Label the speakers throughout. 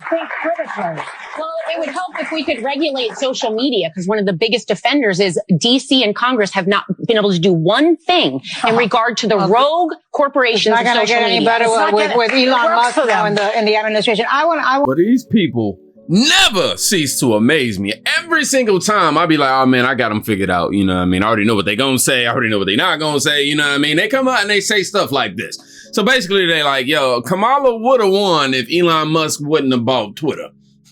Speaker 1: think critically.
Speaker 2: Well, it would help if we could regulate social media, because one of the biggest offenders is DC and Congress have not been able to do one thing in regard to the rogue corporations of social media.
Speaker 3: It's not going to get any better with Elon Musk now in the administration.
Speaker 4: But these people never cease to amaze me. Every single time I be like, oh man, I got them figured out. You know what I mean? I already know what they gonna say. I already know what they not gonna say. You know what I mean? They come out and they say stuff like this. So basically they like, yo, Kamala would have won if Elon Musk wouldn't have bought Twitter.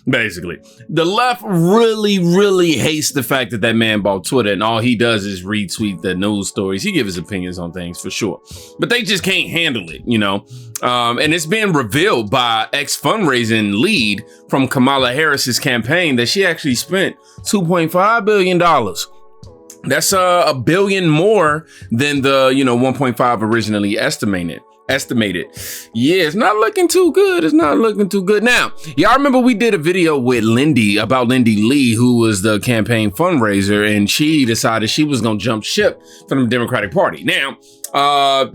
Speaker 4: Basically, the left really, really hates the fact that man bought Twitter and all he does is retweet the news stories. He gives his opinions on things for sure, but they just can't handle it, you know? And it's been revealed by ex-fundraising lead from Kamala Harris's campaign that she actually spent $2.5 billion. That's $1 billion more than the, 1.5 originally estimated. Yeah, it's not looking too good. It's not looking too good. Now, y'all remember we did a video with Lindy Li, who was the campaign fundraiser, and she decided she was going to jump ship from the Democratic Party. Now,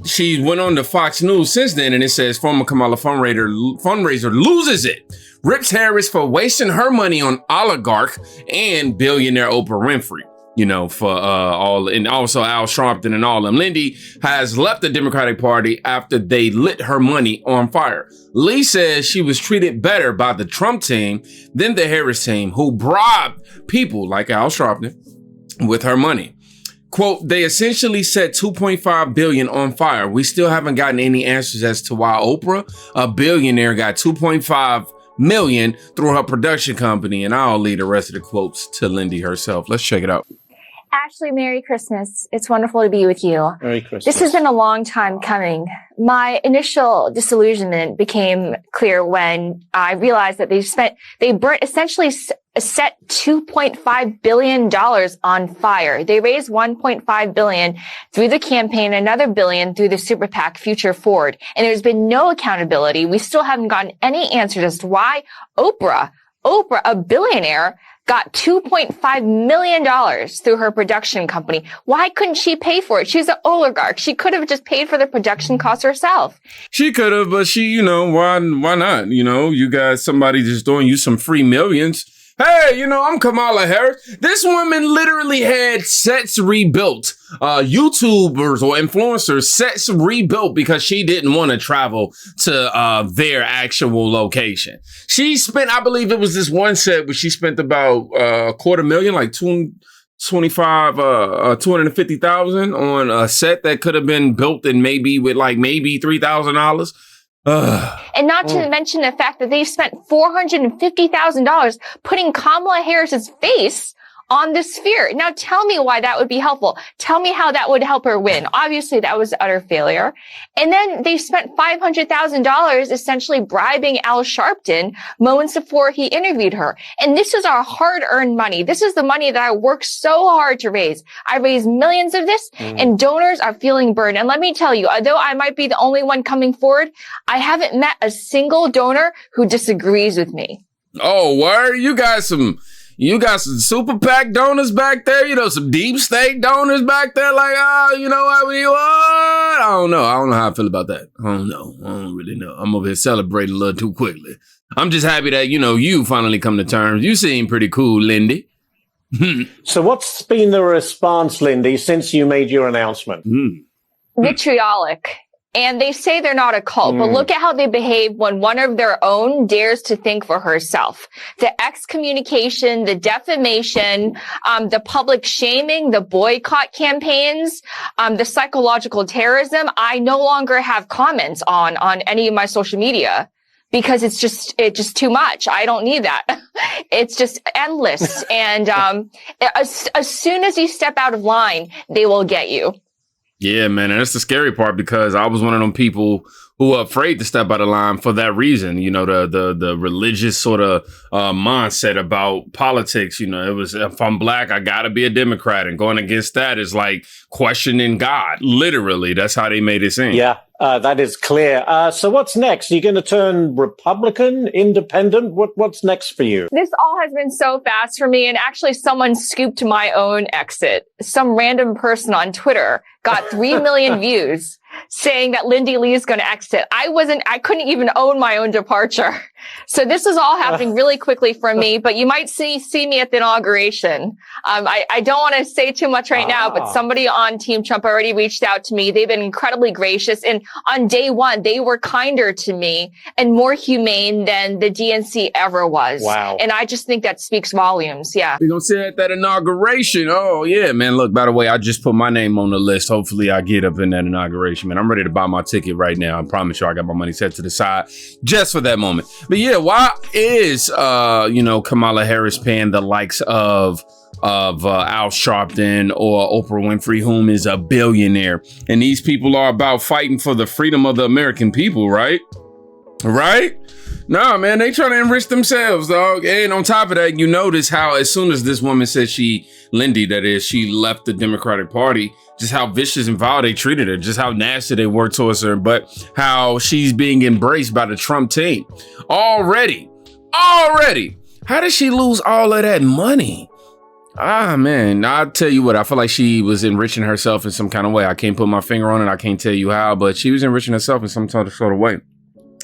Speaker 4: she went on to Fox News since then, and it says former Kamala fundraiser loses it. Rips Harris for wasting her money on oligarch and billionaire Oprah Winfrey. For all, and also Al Sharpton and all them. Lindy has left the Democratic Party after they lit her money on fire. Lee says she was treated better by the Trump team than the Harris team, who bribed people like Al Sharpton with her money. Quote, they essentially set $2.5 billion on fire. We still haven't gotten any answers as to why Oprah, a billionaire, got $2.5 million through her production company. And I'll leave the rest of the quotes to Lindy herself. Let's check it out.
Speaker 5: Ashley, Merry Christmas. It's wonderful to be with you.
Speaker 6: Merry Christmas.
Speaker 5: This has been a long time coming. My initial disillusionment became clear when I realized that essentially set $2.5 billion on fire. They raised $1.5 billion through the campaign, another billion through the super PAC Future Forward. And there's been no accountability. We still haven't gotten any answers as to why Oprah, a billionaire, got $2.5 million through her production company. Why couldn't she pay for it? She's an oligarch. She could have just paid for the production costs herself.
Speaker 4: She could have, but why not? You got somebody just throwing you some free millions. Hey, I'm Kamala Harris. This woman literally had sets rebuilt. YouTubers or influencers sets rebuilt because she didn't want to travel to their actual location. She spent, I believe it was this one set where she spent about $250,000, like $250,000 on a set that could have been built in maybe $3,000.
Speaker 5: And not to mention the fact that they spent $450,000 putting Kamala Harris's face on the sphere. Now tell me why that would be helpful. Tell me how that would help her win. Obviously that was utter failure. And then they spent $500,000 essentially bribing Al Sharpton moments before he interviewed her. And this is our hard-earned money. This is the money that I worked so hard to raise. I raised millions of this and donors are feeling burned. And let me tell you, although I might be the only one coming forward, I haven't met a single donor who disagrees with me.
Speaker 4: Oh, word? You got some super PAC donors back there, some deep state donors back there, like, what? I don't know. I don't know how I feel about that. I don't know. I don't really know. I'm over here celebrating a little too quickly. I'm just happy that, you finally come to terms. You seem pretty cool, Lindy.
Speaker 6: So what's been the response, Lindy, since you made your announcement?
Speaker 5: Vitriolic. And they say they're not a cult, but look at how they behave when one of their own dares to think for herself. The excommunication, the defamation, the public shaming, the boycott campaigns, the psychological terrorism. I no longer have comments on any of my social media because it's just too much. I don't need that. It's just endless. And as soon as you step out of line, they will get you.
Speaker 4: Yeah, man, and that's the scary part because I was one of them people who are afraid to step out of line for that reason. The religious sort of mindset about politics. It was, if I'm black, I gotta be a Democrat, and going against that is like questioning God. Literally, that's how they made it seem.
Speaker 6: Yeah, that is clear. So what's next? Are you going to turn Republican, independent? What's next for you?
Speaker 5: This all has been so fast for me, and actually someone scooped my own exit. Some random person on Twitter got 3 million views saying that Lindy Li is going to exit. I couldn't even own my own departure. So this is all happening really quickly for me, but you might see me at the inauguration. I don't want to say too much right now, but somebody on Team Trump already reached out to me. They've been incredibly gracious. And on day one, they were kinder to me and more humane than the DNC ever was.
Speaker 6: Wow.
Speaker 5: And I just think that speaks volumes. Yeah.
Speaker 4: We're going to see at that inauguration. Oh, yeah, man. Look, by the way, I just put my name on the list. Hopefully I get up in that inauguration, man. I'm ready to buy my ticket right now. I promise you I got my money set to the side just for that moment. But yeah, why is, Kamala Harris paying the likes of Al Sharpton or Oprah Winfrey, whom is a billionaire? And these people are about fighting for the freedom of the American people, right? Right? Nah, man, they trying to enrich themselves, dog. And on top of that, you notice how as soon as this woman said Lindy, that is, she left the Democratic Party, just how vicious and vile they treated her, just how nasty they were towards her, but how she's being embraced by the Trump team. Already. How did she lose all of that money? Man, I'll tell you what, I feel like she was enriching herself in some kind of way. I can't put my finger on it. I can't tell you how, but she was enriching herself in some sort of way.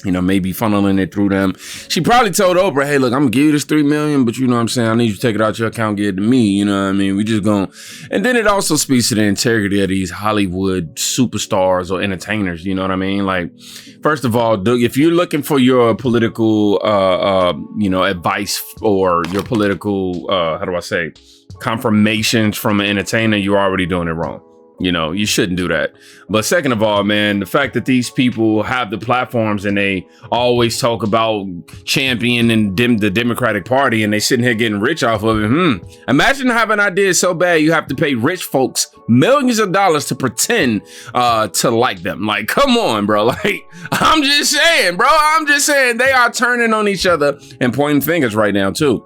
Speaker 4: Maybe funneling it through them. She probably told Oprah, hey, look, I'm gonna give you this $3 million, but you know what I'm saying? I need you to take it out your account, give it to me. You know what I mean? We just gonna, and then it also speaks to the integrity of these Hollywood superstars or entertainers. You know what I mean? Like, first of all, if you're looking for your political, advice or your political, confirmations from an entertainer, you're already doing it wrong. You shouldn't do that. But second of all, man, the fact that these people have the platforms and they always talk about championing the Democratic Party and they sitting here getting rich off of it. Imagine having ideas so bad you have to pay rich folks millions of dollars to pretend to like them. Like, come on, bro. Like, I'm just saying they are turning on each other and pointing fingers right now, too.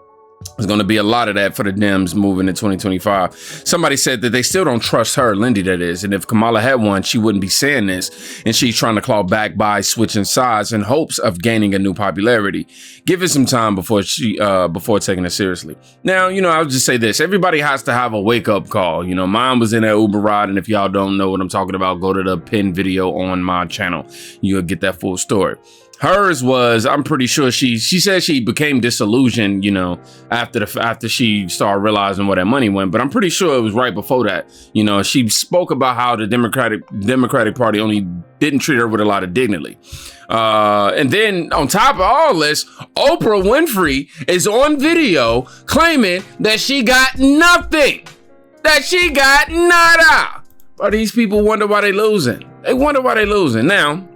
Speaker 4: There's going to be a lot of that for the Dems moving in 2025. Somebody said that they still don't trust her, Lindy, that is. And if Kamala had won, she wouldn't be saying this. And she's trying to claw back by switching sides in hopes of gaining a new popularity. Give it some time before taking it seriously. Now, I'll just say this. Everybody has to have a wake-up call. Mine was in that Uber ride. And if y'all don't know what I'm talking about, go to the pinned video on my channel. You'll get that full story. Hers was, I'm pretty sure she said she became disillusioned, after she started realizing where that money went. But I'm pretty sure it was right before that. She spoke about how the Democratic Party only didn't treat her with a lot of dignity. And then on top of all this, Oprah Winfrey is on video claiming that she got nothing. That she got nada. But these people wonder why they losing. They wonder why they losing. Now,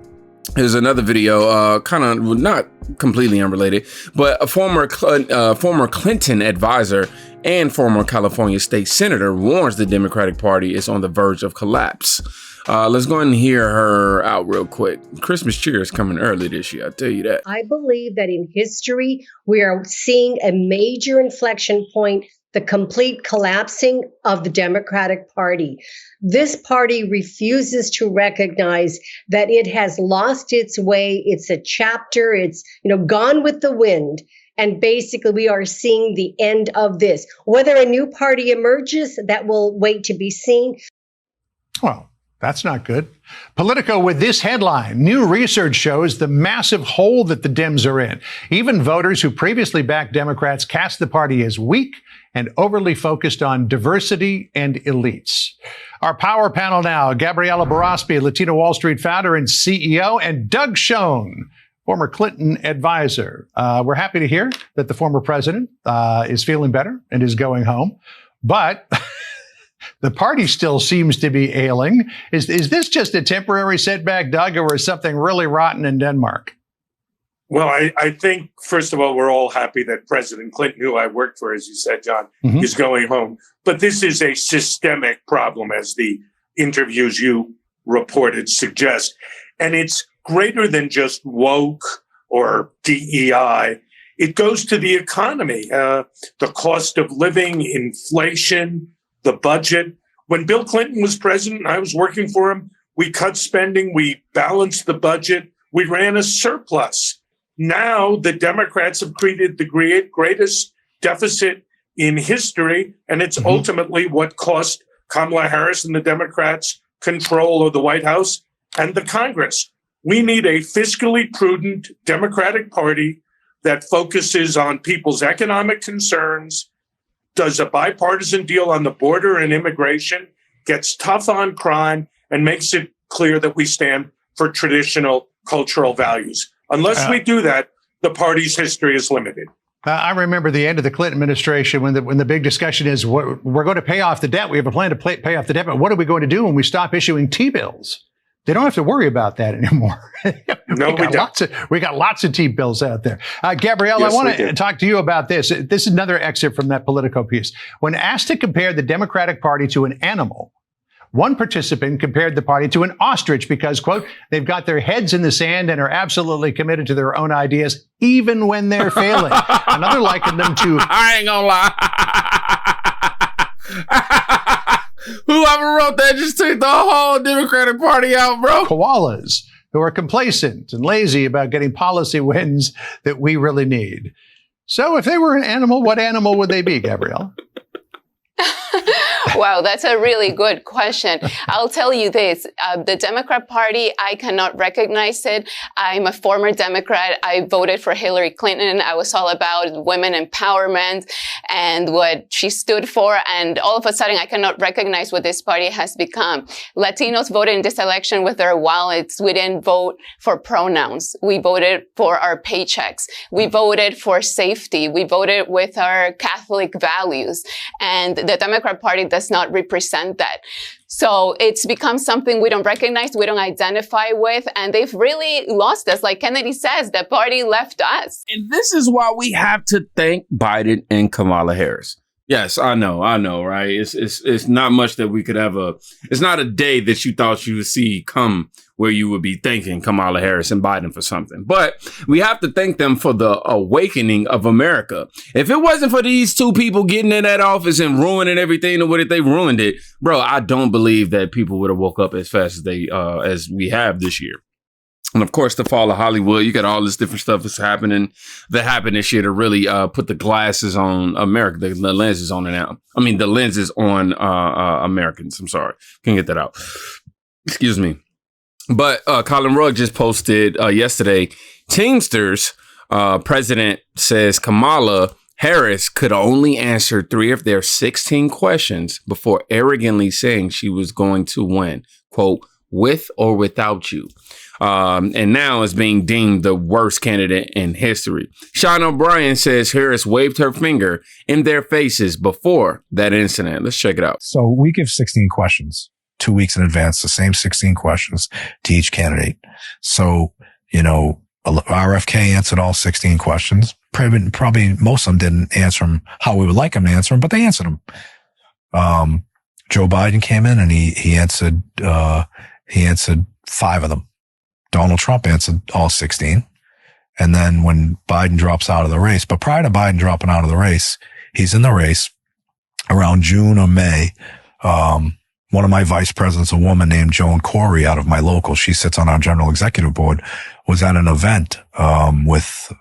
Speaker 4: here's another video, kind of not completely unrelated, but a former Clinton advisor and former California state senator warns the Democratic Party is on the verge of collapse. Let's go ahead and hear her out real quick. Christmas cheer is coming early this year, I'll tell you that.
Speaker 1: I believe that in history, we are seeing a major inflection point, the complete collapsing of the Democratic Party. This party refuses to recognize that it has lost its way. It's a chapter. It's, gone with the wind. And basically, we are seeing the end of this. Whether a new party emerges, that will wait to be seen.
Speaker 7: Well, that's not good. Politico with this headline. New research shows the massive hole that the Dems are in. Even voters who previously backed Democrats cast the party as weak and overly focused on diversity and elites. Our power panel now, Gabriela Baraspi, Latino Wall Street founder and CEO, and Doug Schoen, former Clinton advisor. We're happy to hear that the former president is feeling better and is going home. But the party still seems to be ailing. Is this just a temporary setback, Doug, or is something really rotten in Denmark?
Speaker 8: Well, I think, first of all, we're all happy that President Clinton, who I worked for, as you said, John, is going home. But this is a systemic problem, as the interviews you reported suggest. And it's greater than just woke or DEI. It goes to the economy, the cost of living, inflation, the budget. When Bill Clinton was president, I was working for him. We cut spending. We balanced the budget. We ran a surplus. Now the Democrats have created the greatest deficit in history, and it's ultimately what cost Kamala Harris and the Democrats control of the White House and the Congress. We need a fiscally prudent Democratic Party that focuses on people's economic concerns, does a bipartisan deal on the border and immigration, gets tough on crime, and makes it clear that we stand for traditional cultural values. Unless we do that, the party's history is limited.
Speaker 7: I remember the end of the Clinton administration when the big discussion is we're going to pay off the debt. We have a plan to pay off the debt, but what are we going to do when we stop issuing T-bills? They don't have to worry about that anymore.
Speaker 8: No, we don't.
Speaker 7: We got lots of T-bills out there. Gabrielle,
Speaker 8: Yes,
Speaker 7: I want
Speaker 8: we
Speaker 7: to
Speaker 8: do.
Speaker 7: talk to you about this. This is another excerpt from that Politico piece. When asked to compare the Democratic Party to an animal, one participant compared the party to an ostrich because, quote, they've got their heads in the sand and are absolutely committed to their own ideas, even when they're failing. Another likened them to...
Speaker 4: I ain't gonna lie. Whoever wrote that just took the whole Democratic Party out, bro.
Speaker 7: Koalas who are complacent and lazy about getting policy wins that we really need. So if they were an animal, what animal would they be, Gabrielle?
Speaker 9: Wow, that's a really good question. I'll tell you this. The Democrat Party, I cannot recognize it. I'm a former Democrat. I voted for Hillary Clinton. I was all about women empowerment and what she stood for. And all of a sudden, I cannot recognize what this party has become. Latinos voted in this election with their wallets. We didn't vote for pronouns. We voted for our paychecks. We voted for safety. We voted with our Catholic values. And the Democrat Party does not represent that. So it's become something we don't recognize, we don't identify with, and they've really lost us. Like Kennedy says, the party left us.
Speaker 4: And this is why we have to thank Biden and Kamala Harris. Yes, I know, right? It's not much that we could ever, it's not a day that you thought you would see come where you would be thanking Kamala Harris and Biden for something. But we have to thank them for the awakening of America. If it wasn't for these two people getting in that office and ruining everything the way that they ruined it, bro, I don't believe that people would have woke up as fast as we have this year. And of course, the fall of Hollywood, you got all this different stuff that's happening that happened this year to really put the glasses on America, the lenses on it now. I mean, the lenses on Americans. I'm sorry. Can't get that out. Excuse me. But Colin Rugg just posted yesterday, Teamsters president says Kamala Harris could only answer 3 of their 16 questions before arrogantly saying she was going to win, quote, with or without you. And now is being deemed the worst candidate in history. Sean O'Brien says Harris waved her finger in their faces before that incident. Let's check it out.
Speaker 10: So we give 16 questions 2 weeks in advance, the same 16 questions to each candidate. So, you know, RFK answered all 16 questions. Probably most of them didn't answer them how we would like them to answer them, but they answered them. Joe Biden came in and he answered 5 of them. Donald Trump answered all 16. And then when Biden drops out of the race, but prior to Biden dropping out of the race, he's in the race around June or May. One of my vice presidents, a woman named Joan Corey out of my local, she sits on our general executive board, was at an event, with,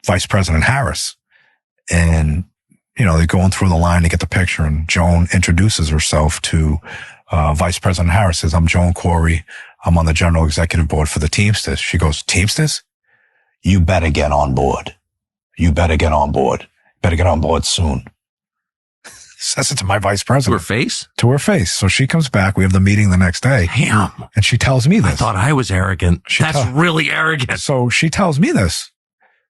Speaker 10: Vice President Harris. And, you know, they're going through the line to get the picture, and Joan introduces herself to, Vice President Harris, says, I'm Joan Corey. I'm on the general executive board for the Teamsters. She goes, Teamsters? You better get on board. You better get on board. Better get on board soon. Says it to my vice president.
Speaker 11: To her face?
Speaker 10: To her face. So she comes back. We have the meeting the next day.
Speaker 11: Damn.
Speaker 10: And she tells me this.
Speaker 11: I thought I was arrogant. That's really arrogant.
Speaker 10: So she tells me this.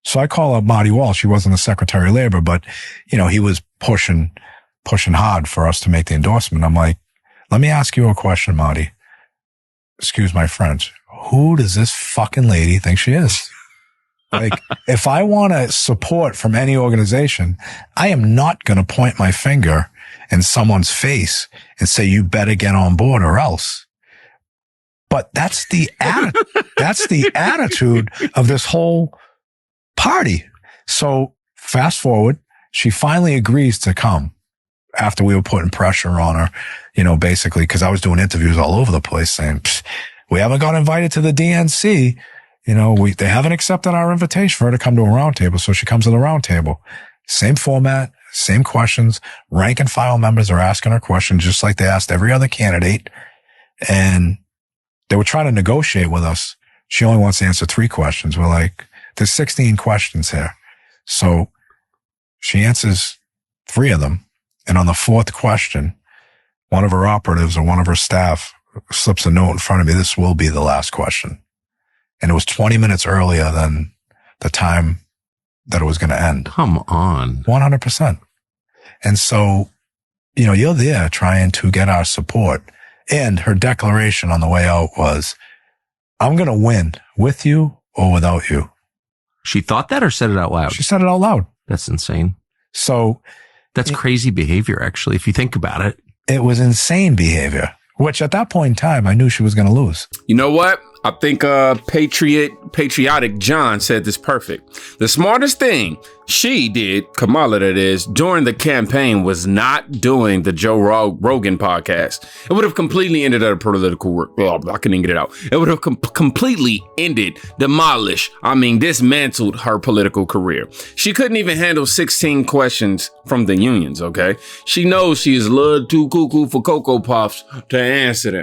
Speaker 10: So I call up Marty Walsh. He wasn't the Secretary of Labor, but, you know, he was pushing hard for us to make the endorsement. I'm like, let me ask you a question, Marty. Excuse my French. Who does this fucking lady think she is? Like, if I want to support from any organization, I am not going to point my finger in someone's face and say, you better get on board or else. But that's the attitude of this whole party. So fast forward, she finally agrees to come after we were putting pressure on her, you know, basically, because I was doing interviews all over the place saying, we haven't got invited to the DNC. You know, they haven't accepted our invitation for her to come to a roundtable. So she comes to the roundtable. Same format, same questions. Rank and file members are asking her questions just like they asked every other candidate. And they were trying to negotiate with us. She only wants to answer 3 questions. We're like, there's 16 questions here. So she answers 3 of them. And on the 4th question, one of her operatives or one of her staff slips a note in front of me. This will be the last question. And it was 20 minutes earlier than the time that it was going to end.
Speaker 11: Come on.
Speaker 10: 100%. And so, you're there trying to get our support. And her declaration on the way out was, I'm going to win with you or without you.
Speaker 11: She thought that or said it out loud?
Speaker 10: She said it out loud.
Speaker 11: That's insane.
Speaker 10: So
Speaker 11: that's crazy behavior, actually, if you think about it.
Speaker 10: It was insane behavior, which at that point in time, I knew she was going to lose.
Speaker 4: You know what? I think Patriotic John said this perfect. The smartest thing she did, Kamala that is, during the campaign was not doing the Joe Rogan podcast. It would have completely ended her political work. Oh, I couldn't even get it out. It would have completely dismantled her political career. She couldn't even handle 16 questions from the unions, okay? She knows she is a little too cuckoo for Cocoa Puffs to answer them.